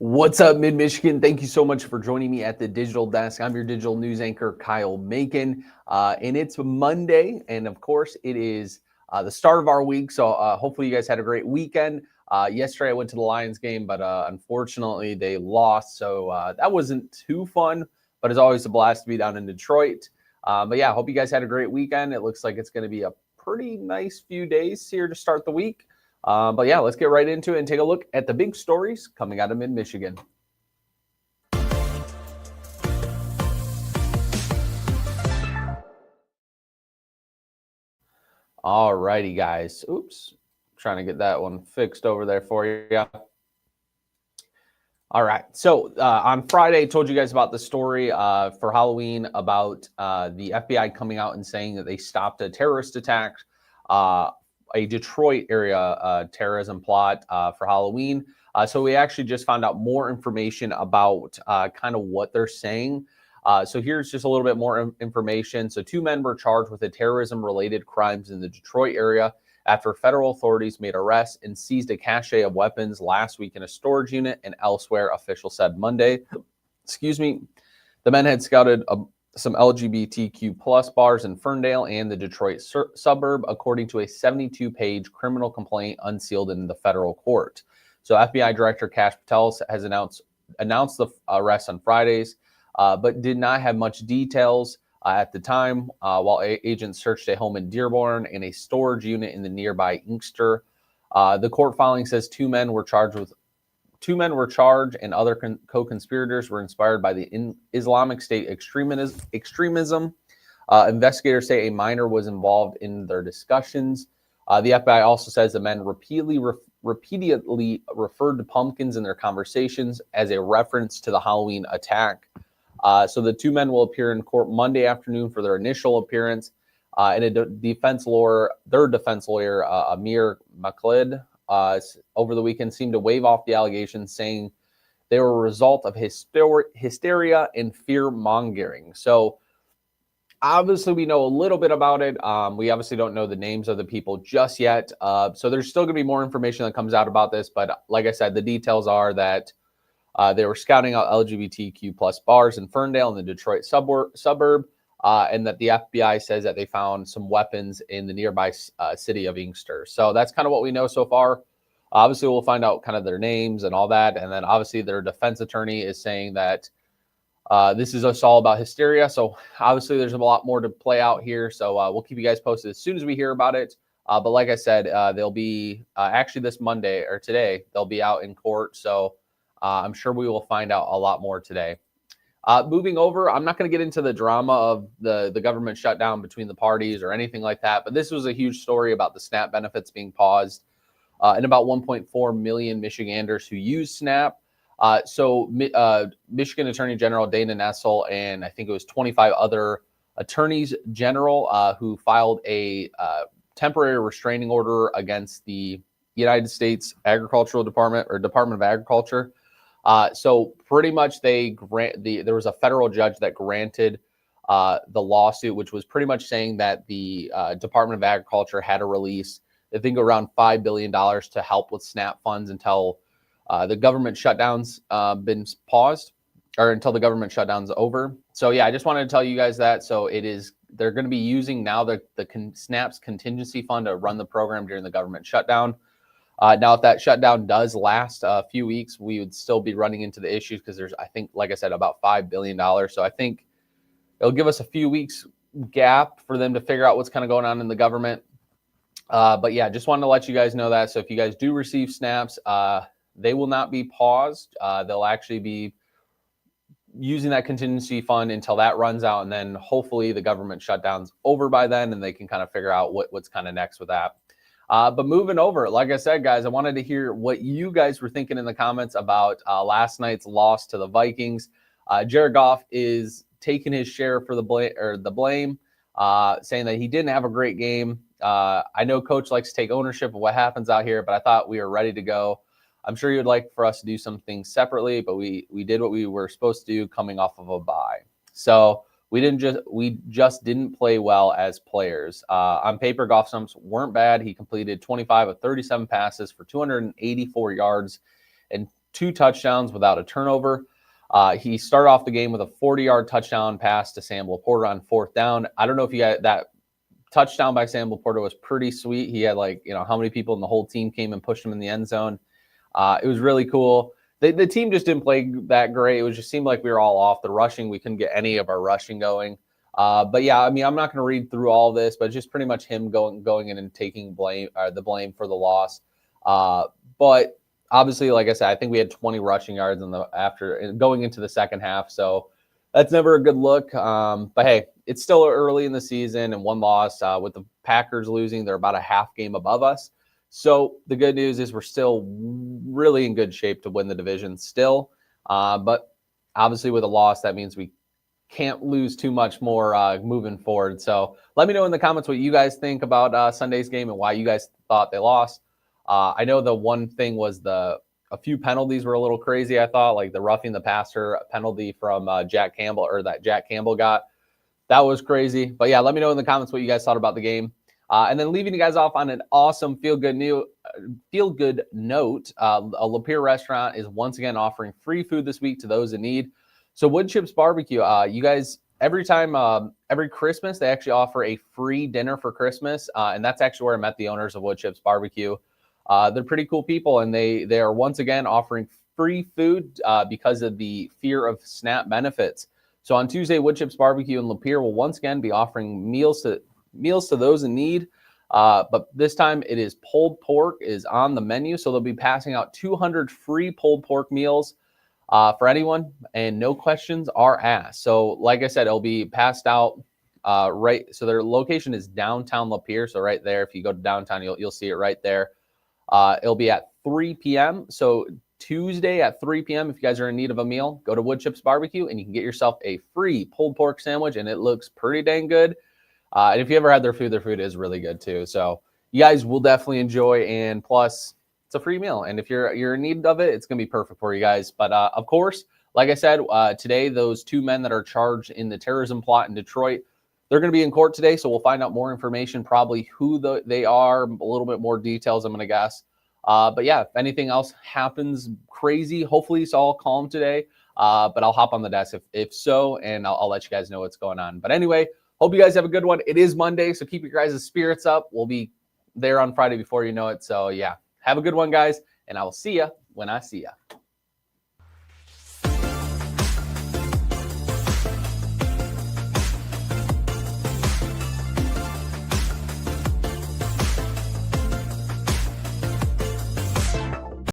What's up, Mid-Michigan? Thank you so much for joining me at the Digital Desk. I'm your digital news anchor, Kyle Macon, and it's Monday, and of course, it is the start of our week, so hopefully you guys had a great weekend. Yesterday, I went to the Lions game, but unfortunately, they lost, so that wasn't too fun, but it's always a blast to be down in Detroit. But yeah, I hope you guys had a great weekend. It looks like it's going to be a pretty nice few days here to start the week. But yeah, let's get right into it and take a look at the big stories coming out of Mid-Michigan. All righty, guys. Oops. Trying to get that one fixed over there for you. All right. So on Friday, I told you guys about the story for Halloween about the FBI coming out and saying that they stopped a terrorist attack, a Detroit area terrorism plot for Halloween. So we actually just found out more information about kind of what they're saying. So here's just a little bit more information. So 2 men were charged with terrorism-related crimes in the Detroit area after federal authorities made arrests and seized a cache of weapons last week in a storage unit and elsewhere, officials said Monday. The men had scouted some LGBTQ plus bars in Ferndale and the Detroit suburb, according to a 72-page criminal complaint unsealed in the federal court. So FBI Director Kash Patel has announced the arrest on Fridays, but did not have much details at the time, while agents searched a home in Dearborn and a storage unit in the nearby Inkster. The court filing says 2 men were charged, and other co-conspirators were inspired by the Islamic State extremism. Investigators say a minor was involved in their discussions. The FBI also says the men repeatedly referred to pumpkins in their conversations as a reference to the Halloween attack. So the 2 men will appear in court Monday afternoon for their initial appearance. And their defense lawyer, Amir Maklid, over the weekend seemed to wave off the allegations, saying they were a result of hysteria and fear-mongering. So obviously we know a little bit about it. We obviously don't know the names of the people just yet. So there's still going to be more information that comes out about this. But like I said, the details are that they were scouting out LGBTQ plus bars in Ferndale in the Detroit suburb, and that the FBI says that they found some weapons in the nearby city of Inkster. So that's kind of what we know so far. Obviously, we'll find out kind of their names and all that. And then obviously their defense attorney is saying that this is us all about hysteria. So obviously there's a lot more to play out here. So we'll keep you guys posted as soon as we hear about it. But like I said, they'll be actually this Monday or today, they'll be out in court. So I'm sure we will find out a lot more today. Moving over, I'm not going to get into the drama of the government shutdown between the parties or anything like that, but this was a huge story about the SNAP benefits being paused and about 1.4 million Michiganders who use SNAP. Michigan Attorney General Dana Nessel and I think it was 25 other attorneys general who filed a temporary restraining order against the United States Agricultural Department or Department of Agriculture. So pretty much there was a federal judge that granted the lawsuit, which was pretty much saying that the Department of Agriculture had to release, I think, around $5 billion to help with SNAP funds until the government shutdown's been paused, or until the government shutdown's over. So yeah, I just wanted to tell you guys that. So they're going to be using now the SNAP's contingency fund to run the program during the government shutdown. Now, if that shutdown does last a few weeks, we would still be running into the issues because there's, I think, like I said, about $5 billion. So I think it'll give us a few weeks gap for them to figure out what's kind of going on in the government. But yeah, just wanted to let you guys know that. So if you guys do receive SNAPs, they will not be paused. They'll actually be using that contingency fund until that runs out. And then hopefully the government shutdown's over by then and they can kind of figure out what's kind of next with that. But moving over, like I said, guys, I wanted to hear what you guys were thinking in the comments about last night's loss to the Vikings. Jared Goff is taking his share for the blame, saying that he didn't have a great game. I know Coach likes to take ownership of what happens out here, but I thought we were ready to go. I'm sure you'd like for us to do some things separately, but we did what we were supposed to do coming off of a bye. So we just didn't play well as players. On paper, Goff's numbers weren't bad. He completed 25 of 37 passes for 284 yards and 2 touchdowns without a turnover. He started off the game with a 40-yard touchdown pass to Sam Laporta on 4th down. I don't know if you got that touchdown by Sam Laporta was pretty sweet. He had how many people in the whole team came and pushed him in the end zone. It was really cool. The team just didn't play that great. It just seemed like we were all off the rushing. We couldn't get any of our rushing going. But yeah, I mean, I'm not going to read through all this, but just pretty much him going in and taking the blame for the loss. But obviously, like I said, I think we had 20 rushing yards after going into the second half. So that's never a good look. But hey, it's still early in the season, and 1 loss with the Packers losing. They're about a half game above us. So the good news is we're still really in good shape to win the division still. But obviously with a loss, that means we can't lose too much more moving forward. So let me know in the comments what you guys think about Sunday's game and why you guys thought they lost. I know the one thing was a few penalties were a little crazy, I thought, like the roughing the passer penalty from Jack Campbell, or that Jack Campbell got. That was crazy. But yeah, let me know in the comments what you guys thought about the game. And then leaving you guys off on an awesome feel-good note, a Lapeer restaurant is once again offering free food this week to those in need. So Wood Chips Barbecue, you guys, every Christmas, they actually offer a free dinner for Christmas. And that's actually where I met the owners of Wood Chips Barbecue. They're pretty cool people, and they are once again offering free food because of the fear of SNAP benefits. So on Tuesday, Wood Chips Barbecue in Lapeer will once again be offering meals to those in need. But this time it is pulled pork is on the menu. So they'll be passing out 200 free pulled pork meals for anyone, and no questions are asked. So like I said, it'll be passed out right. So their location is downtown Lapeer. So right there, if you go to downtown, you'll see it right there. It'll be at 3 p.m. So Tuesday at 3 p.m. If you guys are in need of a meal, go to Wood Chips Barbecue and you can get yourself a free pulled pork sandwich, and it looks pretty dang good. And if you ever had their food is really good too. So you guys will definitely enjoy, and plus it's a free meal. And if you're in need of it, it's going to be perfect for you guys. But of course, like I said, today, those 2 men that are charged in the terrorism plot in Detroit, they're going to be in court today. So we'll find out more information, probably who they are, a little bit more details, I'm going to guess. But yeah, if anything else happens crazy, hopefully it's all calm today. But I'll hop on the desk if so, and I'll let you guys know what's going on. But anyway, hope you guys have a good one. It is Monday, so keep your guys' spirits up. We'll be there on Friday before you know it. So yeah, have a good one, guys, and I will see you when I see you.